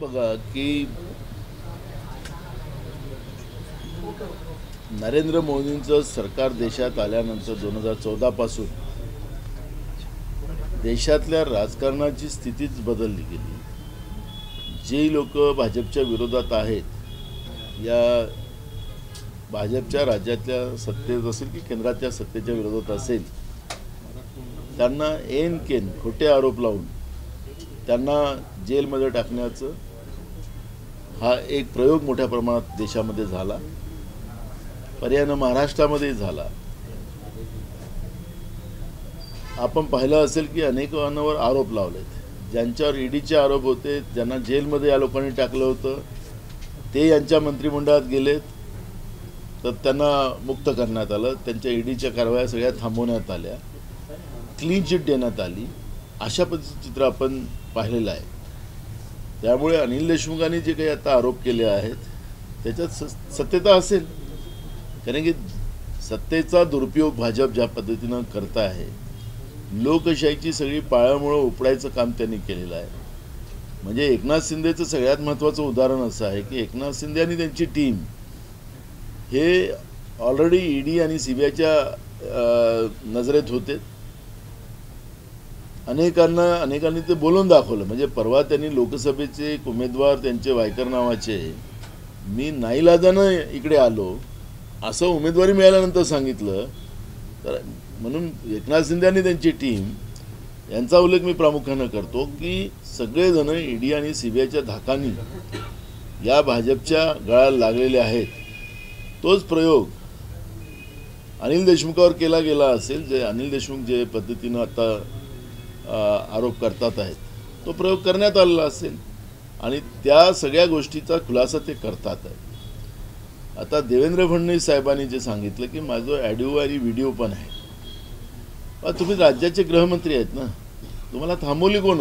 बघा की नरेंद्र मोदींचं सरकार देशात आल्यानंतर 2014 पासून देशातल्या राजकारणाची स्थितीच बदलली गेली। जे लोक भाजपच्या विरोधात आहेत या भाजपच्या राज्यातल्या सत्तेत असेल की केंद्राच्या सत्तेच्या विरोधात असेल त्यांना एन केन खोटे आरोप लावून त्यांना जेलमध्ये टाकण्याचं हा एक प्रयोग मोठ्या प्रमाणात देशामध्ये झाला। पर्यायानं महाराष्ट्रामध्ये झाला। आपण पाहिलं असेल की अनेकांवर आरोप लावलेत, ज्यांच्यावर ईडीचे आरोप होते, ज्यांना जेलमध्ये या लोकांनी टाकलं होतं ते यांच्या मंत्रिमंडळात गेलेत तर त्यांना मुक्त करण्यात आलं, त्यांच्या ईडीच्या कारवाया सगळ्या थांबवण्यात आल्या, क्लीन चिट देण्यात आली। अशा पद्धतीचं चित्र आपण पाहिलेलं आहे। त्यामुळे अनिल देशमुखांनी जे काही आता आरोप केले आहेत त्याच्यात सत्यता असेल, कारण की सत्तेचा दुरुपयोग भाजप ज्या पद्धतीनं करत आहे, लोकशाहीची सगळी पाळंमुळं उपडायचं काम त्यांनी केलेलं आहे। म्हणजे एकनाथ शिंदेचं सगळ्यात महत्त्वाचं उदाहरण असं आहे की एकनाथ शिंदे आणि त्यांची टीम हे ऑलरेडी ईडी आणि सीबीआयच्या नजरेत होते। अनेकांनी ते बोलून दाखवलं। म्हणजे परवा त्यांनी लोकसभेचे एक उमेदवार त्यांचे वायकर नावाचे, मी नाईलाजानं इकडे आलो असं उमेदवारी मिळाल्यानंतर सांगितलं। तर म्हणून एकनाथ शिंदे आणि त्यांची टीम यांचा उल्लेख मी प्रामुख्यानं करतो की सगळेजण ईडी आणि सीबीआयच्या धाकानी या भाजपच्या गळाला लागलेले आहेत। तोच प्रयोग अनिल देशमुखावर केला गेला असेल, जे अनिल देशमुख जे पद्धतीनं आता आरोप करतात आहेत तो प्रयोग करण्यात आलेला असेल आणि त्या सगळ्या गोष्टीचा खुलासा ते करतात आहेत। आता देवेंद्र फडणवीस साहेबांनी जे सांगितलं की माझं ऑडिओ आणि व्हिडिओ पण आहे, तुम्ही राज्याचे गृहमंत्री आहेत ना, तुम्हाला थांबवली कोण?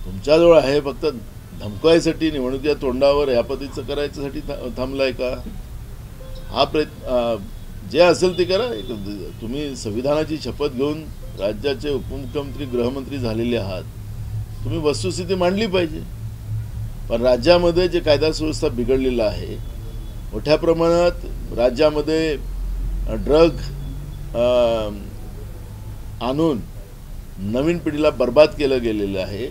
तुमच्याजवळ आहे फक्त धमकायसाठी, निवडणुकीच्या तोंडावर या पद्धतीचं करायच्यासाठी थांबलाय का? हा जे असेल ते करा। तुम्ही संविधानाची शपथ घेऊन राज्याचे उपमुख्यमंत्री गृहमंत्री झालेले आहात, तुम्ही वस्तुस्थिती मांडली पाहिजे। पण राज्यामध्ये जे कायदा सुव्यवस्था बिघडलेला आहे, मोठ्या प्रमाणात राज्यामध्ये ड्रग आणून नवीन पिढीला बर्बाद केलं गेलेलं आहे।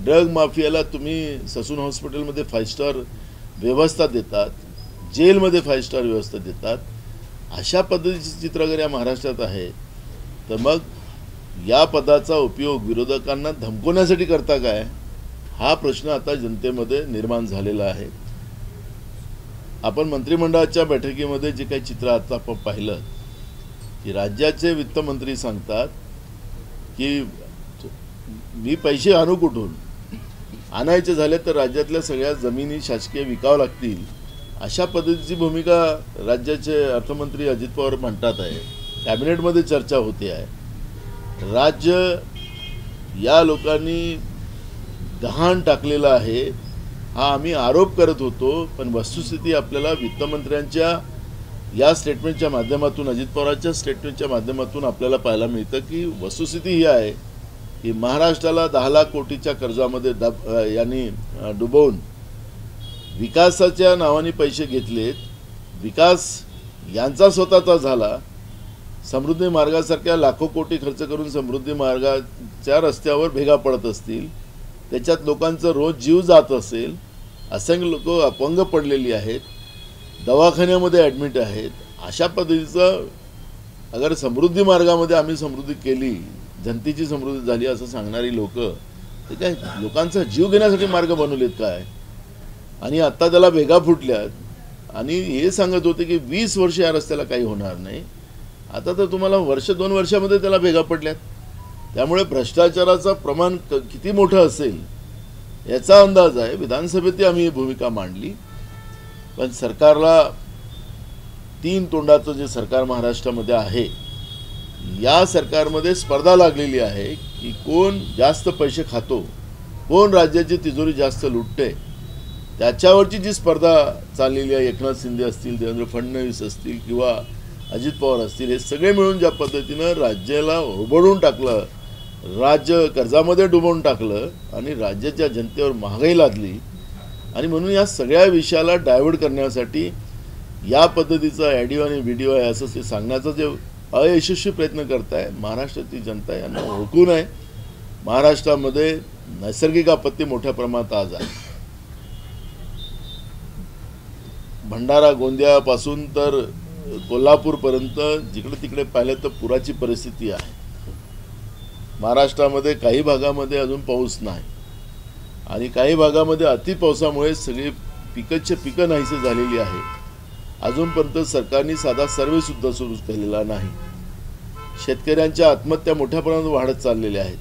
ड्रग माफियाला तुम्ही ससून हॉस्पिटलमध्ये 5 स्टार व्यवस्था देतात, जेलमध्ये 5 स्टार व्यवस्था देतात। अशा पद्धतीचे चित्र अगर या महाराष्ट्रात आहे तर मग या पदाचा उपयोग विरोधकांना धमकवण्यासाठी करता काय? हा प्रश्न आता जनतेमध्ये निर्माण झालेला आहे। आपण मंत्रिमंडळाच्या बैठकीमध्ये जे काही चित्र आता आपण पाहिलं की राज्याचे वित्तमंत्री सांगतात की मी पैसे आणू कुठून, आणायचे झाले तर राज्यातल्या सगळ्या जमिनी शासकीय विकाव्या लागतील, अशा पद्धतीची भूमिका राज्याचे अर्थमंत्री अजित पवार म्हणतात आहे। कॅबिनेटमध्ये चर्चा होते आहे। राज्य या लोकांनी गहाण टाकलेला आहे हा आम्ही आरोप करत होतो, पण वस्तुस्थिती आपल्याला वित्तमंत्र्यांच्या या स्टेटमेंटच्या माध्यमातून, अजित पवारांच्या स्टेटमेंटच्या माध्यमातून आपल्याला पाहायला मिळतं की वस्तुस्थिती ही आहे की महाराष्ट्राला 10 लाख कोटीच्या कर्जामध्ये यांनी डुबवून विकासाच्या नावाने पैसे घेतलेत। विकास यांचा स्वतःचा झाला, समृद्धी मार्गासारख्या लाखो कोटी खर्च करून समृद्धी मार्गाच्या रस्त्यावर भेगा पडत असतील, त्याच्यात लोकांचं रोज जीव जात असेल, असंख्य लोक अपंग पडलेली आहेत, दवाखान्यामध्ये ॲडमिट आहेत। अशा पद्धतीचं अगर समृद्धी मार्गामध्ये आम्ही समृद्धी केली, जनतेची समृद्धी झाली असं सांगणारी लोक ते काय लोकांचा जीव घेण्यासाठी मार्ग बनवलेत काय? आणि आत्ता त्याला भेगा फुटल्यात आणि हे सांगत होते की 20 वर्ष या रस्त्याला काही होणार नाही, आता तर तुम्हाला 1-2 वर्षामध्ये त्याला भेगा पडल्यात। त्यामुळे भ्रष्टाचाराचं प्रमाण किती मोठं असेल याचा अंदाज आहे। विधानसभेत आम्ही ही भूमिका मांडली, पण सरकारला 3 तोंडाचं जे सरकार महाराष्ट्रामध्ये आहे, या सरकारमध्ये स्पर्धा लागलेली आहे की कोण जास्त पैसे खातो, कोण राज्याची तिजोरी जास्त लुटते, त्याच्यावरची जी स्पर्धा चाललेली आहे। एकनाथ शिंदे असतील, देवेंद्र फडणवीस असतील किंवा अजित पवार असतील, हे सगळे मिळून ज्या पद्धतीनं राज्याला ओरबडून टाकलं राज्य कर्जामध्ये डुबवून टाकलं आणि राज्याच्या जनतेवर महागाई लादली आणि म्हणून या सगळ्या विषयाला डायव्हर्ट करण्यासाठी या पद्धतीचा ऑडिओ आणि व्हिडिओ आहे असं ते सांगण्याचा जे अयशस्वी प्रयत्न करताय महाराष्ट्राची जनता यांना ओळखून आहे. महाराष्ट्रामध्ये नैसर्गिक आपत्ती मोठ्या प्रमाणात आज आहे. भंडारा गोंदियापासून तर कोल्हापूरपर्यंत जिकडे तिकडे पाहिलं तर पुराची परिस्थिती आहे. महाराष्ट्रामध्ये काही भागामध्ये अजून पाऊस नाही आणि काही भागामध्ये अतिपावसामुळे सगळी पिकं नाहीसे झालेली आहे. अजूनपर्यंत सरकारने साधा सर्वेसुद्धा सुरू केलेला नाही. शेतकऱ्यांच्या आत्महत्या मोठ्या प्रमाणात वाढत चाललेल्या आहेत.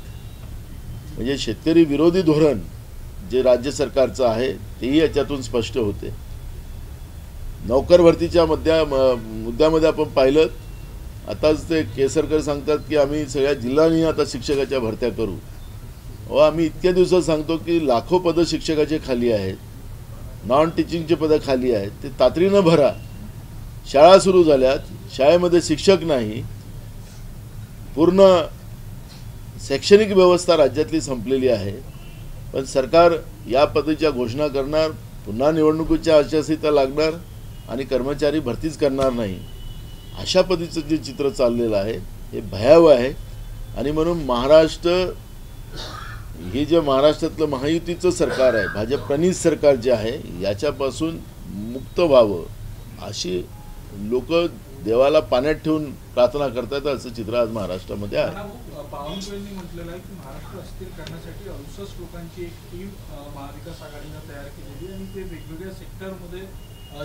म्हणजे शेतकरी विरोधी धोरण जे राज्य सरकारचं आहे तेही याच्यातून स्पष्ट होते. नोकर भरतीच्या मुद्द्यामध्ये आपण पाहिलं, आताच ते केसरकर सांगतात की आम्ही सगळ्या जिल्ह्यांनी आता शिक्षकाच्या भरत्या करू. आम्ही इतक्या दिवसात सांगतो की लाखो पदं शिक्षकाचे खाली आहेत, नॉन टीचिंगचे पदं खाली आहेत, ते तातडीनं भरा. शाळा सुरू झाल्यात, शाळेमध्ये शिक्षक नाही, पूर्ण शैक्षणिक व्यवस्था राज्यातली संपलेली आहे. पण सरकार या पद्धतीच्या घोषणा करणार, पुन्हा निवडणुकीच्या आचारसंहिता लागणार आणि कर्मचारी भरतीच करणार नाही, अशा पद्धतीचं जे चित्र चाललेलं आहे हे भयावह आहे. आणि म्हणून हे जे महाराष्ट्रातलं महायुतीचं सरकार आहे, भाजप प्रणीत सरकार जे आहे, याच्यापासून मुक्त व्हावं अशी लोक देवाला पाण्यात ठेवून प्रार्थना करतात. असं चित्र आज महाराष्ट्रामध्ये आहे. बावनकुळेंनी म्हटलेलं आहे की महाराष्ट्र अस्थिर करण्यासाठी 68 लोकांची एक टीम महाविकास आघाडीनं तयार केलेली आणि ते वेगवेगळ्या सेक्टरमध्ये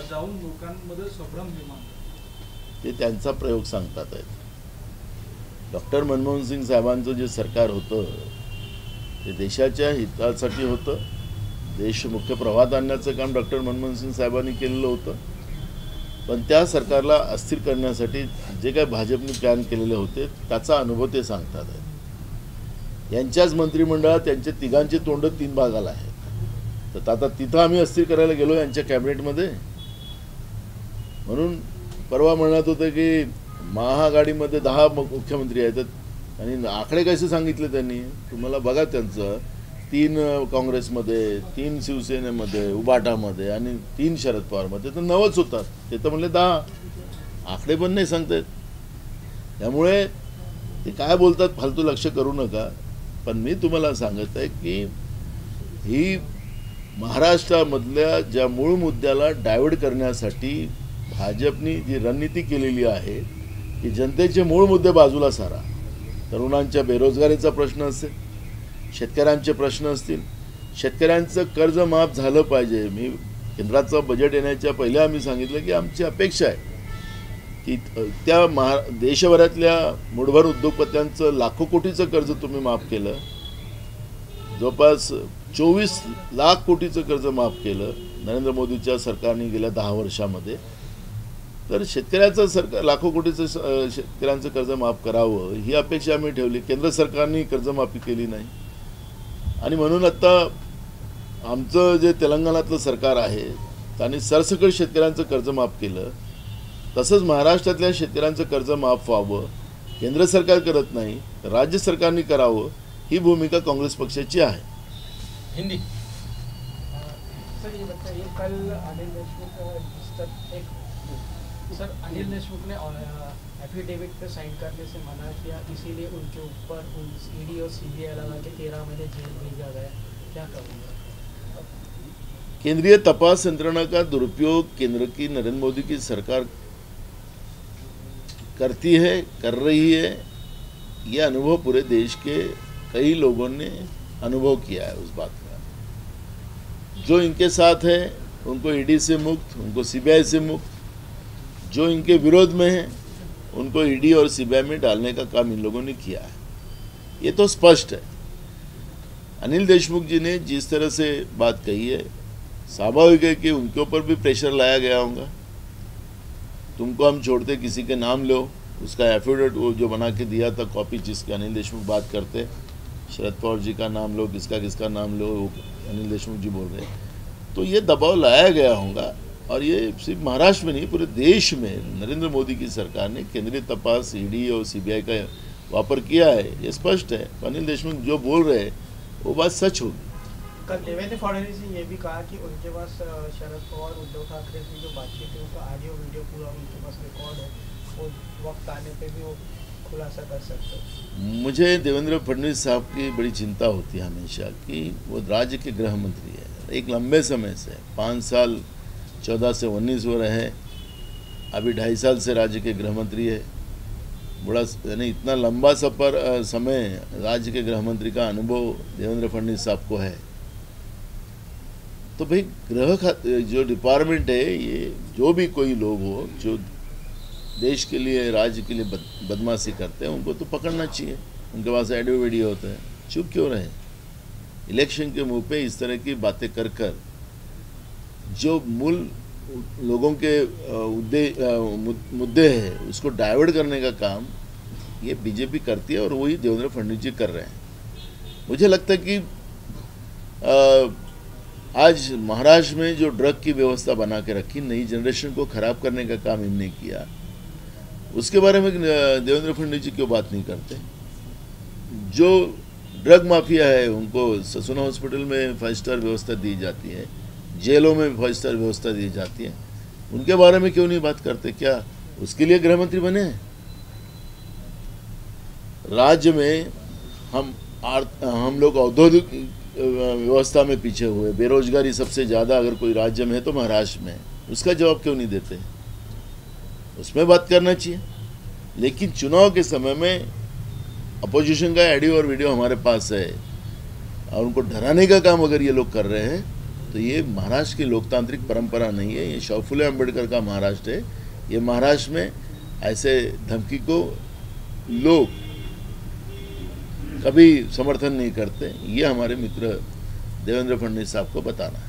जाऊन लोकांमध्ये संभ्रम निर्माण करतात. ते त्यांचा प्रयोग सांगतात आहेत. डॉक्टर मनमोहन सिंग साहेबांचं जे सरकार होतं ते देशाच्या हितासाठी होतं. देश मुख्य प्रवाहात आणण्याचं काम डॉक्टर मनमोहन सिंग साहेबांनी केलेलं होतं. पण त्या सरकारला अस्थिर करण्यासाठी जे काही भाजपने प्लॅन केलेले होते त्याचा अनुभव ते सांगतात आहेत. यांच्याच मंत्रिमंडळात त्यांचे तिघांचे तोंड 3 भागाला आहेत. तर आता तिथं आम्ही अस्थिर करायला गेलो यांच्या कॅबिनेटमध्ये. म्हणून परवा म्हणत होते की महाआघाडीमध्ये 10 मुख्यमंत्री आहेत आणि आकडे कसे सांगितले त्यांनी तुम्हाला बघा. त्यांचं 3 काँग्रेसमध्ये, 3 शिवसेनेमध्ये, उबाटामध्ये आणि 3 शरद पवारमध्ये, तर 9च होतात. ते तर म्हणले 10. आकडे पण नाही सांगतायत. त्यामुळे ते काय बोलतात फालतू लक्ष करू नका. पण मी तुम्हाला सांगत आहे की ही महाराष्ट्रामधल्या ज्या मूळ मुद्द्याला डायव्हर्ट करण्यासाठी भाजपनी जी रणनीती केलेली आहे की जनतेचे मूळ मुद्दे बाजूला सारा. तरुणांच्या बेरोजगारीचा प्रश्न असेल, शेतकऱ्यांचे प्रश्न असतील, शेतकऱ्यांचं कर्ज माफ झालं पाहिजे. मी केंद्राचं बजेट येण्याच्या पहिले आम्ही सांगितलं की आमची अपेक्षा आहे की त्या देशभरातल्या मुठभर उद्योगपत्यांचं लाखो कोटीचं कर्ज तुम्ही माफ केलं. जवळपास 24 लाख कोटीचं कर्ज माफ केलं नरेंद्र मोदीच्या सरकारने गेल्या 10 वर्षामध्ये. तर शेतकऱ्याचं लाखो कोटीचं शेतकऱ्यांचं कर्ज माफ करावं ही अपेक्षा आम्ही ठेवली. केंद्र सरकारने कर्जमाफी केली नाही आणि म्हणून आता आमचं जे तेलंगणातलं सरकार आहे त्यांनी सरसकट शेतकऱ्यांचं कर्ज माफ केलं. तसंच महाराष्ट्रातल्या शेतकऱ्यांचं कर्ज माफ व्हावं केंद्र सरकार करत नाही, राज्य सरकारने करावं ही भूमिका काँग्रेस पक्षाची आहे. हिंदी सर अनिल देशमुख ने एफिडेविट पे साइन करने से मना किया, इसीलिए उनके ऊपर ईडी और सीबीआई लगा के 13 महीने जेल भेजा गया. क्या करूँगा? केंद्रीय तपास यंत्रणा का दुरुपयोग केंद्र की नरेंद्र मोदी की सरकार करती है, कर रही है. ये अनुभव पूरे देश के कई लोगों ने अनुभव किया है उस बात का. जो इनके साथ है उनको ईडी से मुक्त, उनको सीबीआई से मुक्त, जो इनके विरोध में है उनको ईडी और सीबीआई में डालने का काम इन लोगों ने किया है. ये तो स्पष्ट है. अनिल देशमुख जी ने जिस तरह से बात कही है, स्वाभाविक है कि उनके ऊपर भी प्रेशर लाया गया होगा. तुमको हम छोड़ते किसी के नाम लो, उसका एफिडेविट वो जो बना के दिया था कॉपी जिसके अनिल देशमुख बात करते, शरद पवार जी का नाम लो, किसका नाम लो, अनिल देशमुख जी बोल रहे हैं. तो ये दबाव लाया गया होगा और ये सिर्फ महाराष्ट्र में नहीं पूरे देश में नरेंद्र मोदी की सरकार ने केंद्रीय तपास ईडी और सीबीआई का वापर किया है ये स्पष्ट है। अनिल देशमुख जो बोल रहे हैं वो बात सच होगी। कल देवेंद्र फडणवीस ने ये भी कहा कि उनके पास शरद पवार उद्धव ठाकरे की जो बातचीत है उसका ऑडियो वीडियो पूरा उनके पास रिकॉर्ड है, वो वक्त आने पे भी वो खुलासा कर सकते हैं। मुझे देवेंद्र फडणवीस साहब की बड़ी चिंता होती है हमेशा कि वो राज्य के गृह मंत्री है, एक लंबे समय से 5 साल 14 से 19 हो रहे हैं, अभी 2.5 साल से राज्य के गृह मंत्री है। बड़ा यानी इतना लंबा समय राज्य के गृह मंत्री का अनुभव देवेंद्र फडणवीस साहब को है। तो भाई गृह खाते जो डिपार्टमेंट है, ये जो भी कोई लोग हो जो देश के लिए राज्य के लिए बदमाशी करते हैं उनको तो पकड़ना चाहिए। उनके पास ऑडियो वीडियो होते हैं, चुप क्यों रहे? इलेक्शन के मुंह पे इस तरह की बातें कर कर जो मूल लोगों के मुद्दे हैं उसको डाइवर्ट करने का काम ये बीजेपी करती है और वही देवेंद्र फडणवीस जी कर रहे हैं। मुझे लगता है कि आज महाराष्ट्र में जो ड्रग की व्यवस्था बना के रखी, नई जनरेशन को खराब करने का काम इनने किया, उसके बारे में देवेंद्र फडणवीस जी क्यों बात नहीं करते? जो ड्रग माफिया है उनको ससुना हॉस्पिटल में 5 स्टार व्यवस्था दी जाती है, जेलों में 5 स्टार व्यवस्था दी जाती है, उनके बारे में क्यों नहीं बात करते? क्या उसके लिए गृह मंत्री बने हैं? राज्य में हम लोग औद्योगिक व्यवस्था में पीछे हुए, बेरोजगारी सबसे ज़्यादा अगर कोई राज्य में है तो महाराष्ट्र में है, उसका जवाब क्यों नहीं देते? उसमें बात करना चाहिए। लेकिन चुनाव के समय में अपोजिशन का ऑडियो और वीडियो हमारे पास है और उनको डराने का काम अगर ये लोग कर रहे हैं तो ये महाराष्ट्र की लोकतांत्रिक परंपरा नहीं है, ये फुले अम्बेडकर का महाराष्ट्र है। ये महाराष्ट्र में ऐसे धमकी को लोग कभी समर्थन नहीं करते। ये हमारे मित्र देवेंद्र फडणवीस साहब को बताना है।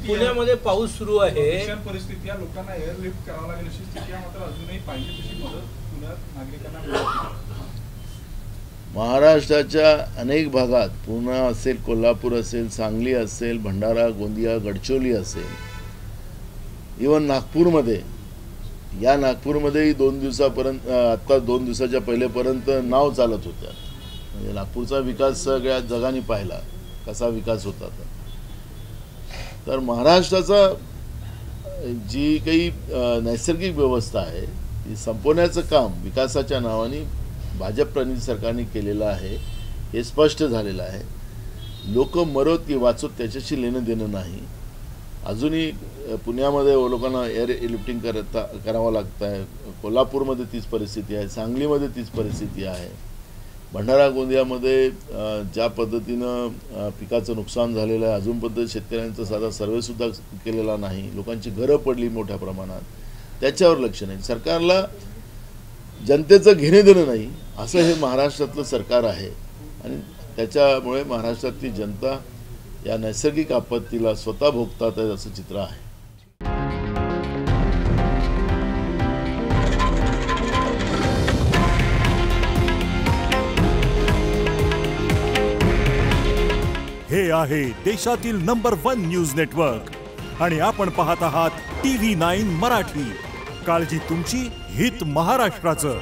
पुण्यामध्ये पाऊस सुरू आहे, परिस्थिती आहे, लोकांना एअरलिफ्ट करावं लागेल अशी स्थिती आहे, मात्र अजूनही पाहिजे तशी मदत पुण्यात नागरिकांना मिळत नाही। महाराष्ट्राच्या अनेक भागात पूर्णा असेल, कोल्हापूर असेल, सांगली असेल, भंडारा, गोंदिया, गडचिरोली असेल, इवन नागपूरमध्ये, या नागपूरमध्येही 2 दिवसापर्यंत आता 2 दिवसाच्या पहिलेपर्यंत नाव चालत होत्या। म्हणजे नागपूरचा विकास सगळ्या जगाने पाहिला कसा विकास होता। तर महाराष्ट्राचा जी काही नैसर्गिक व्यवस्था आहे ती संपवण्याचं काम विकासाच्या नावाने भाजप प्रणित सरकारने केलेलं आहे, हे स्पष्ट झालेलं आहे। लोक मरोत की वाचोत त्याच्याशी लेणं देणं नाही। अजूनही पुण्यामध्ये लोकांना एअर लिफ्टिंग करावं लागतं आहे, कोल्हापूरमध्ये तीच परिस्थिती आहे, सांगलीमध्ये तीच परिस्थिती आहे, भंडारा गोंदियामध्ये ज्या पद्धतीनं पिकाचं नुकसान झालेलं आहे, अजूनपर्यंत शेतकऱ्यांचा साधा सर्वेसुद्धा केलेला नाही, लोकांची घरं पडली मोठ्या प्रमाणात, त्याच्यावर लक्ष नाही। सरकारला जनतेचं घेणे देणं नाही असं हे महाराष्ट्रातलं सरकार आहे आणि त्याच्यामुळे महाराष्ट्रातली जनता या नैसर्गिक आपत्तीला स्वतः भोगतात आहे असं चित्र आहे। हे आहे देशातील नंबर 1 न्यूज नेटवर्क आणि आपण पाहत आहात TV9 मराठी। काळजी तुमची, हित महाराष्ट्राचं।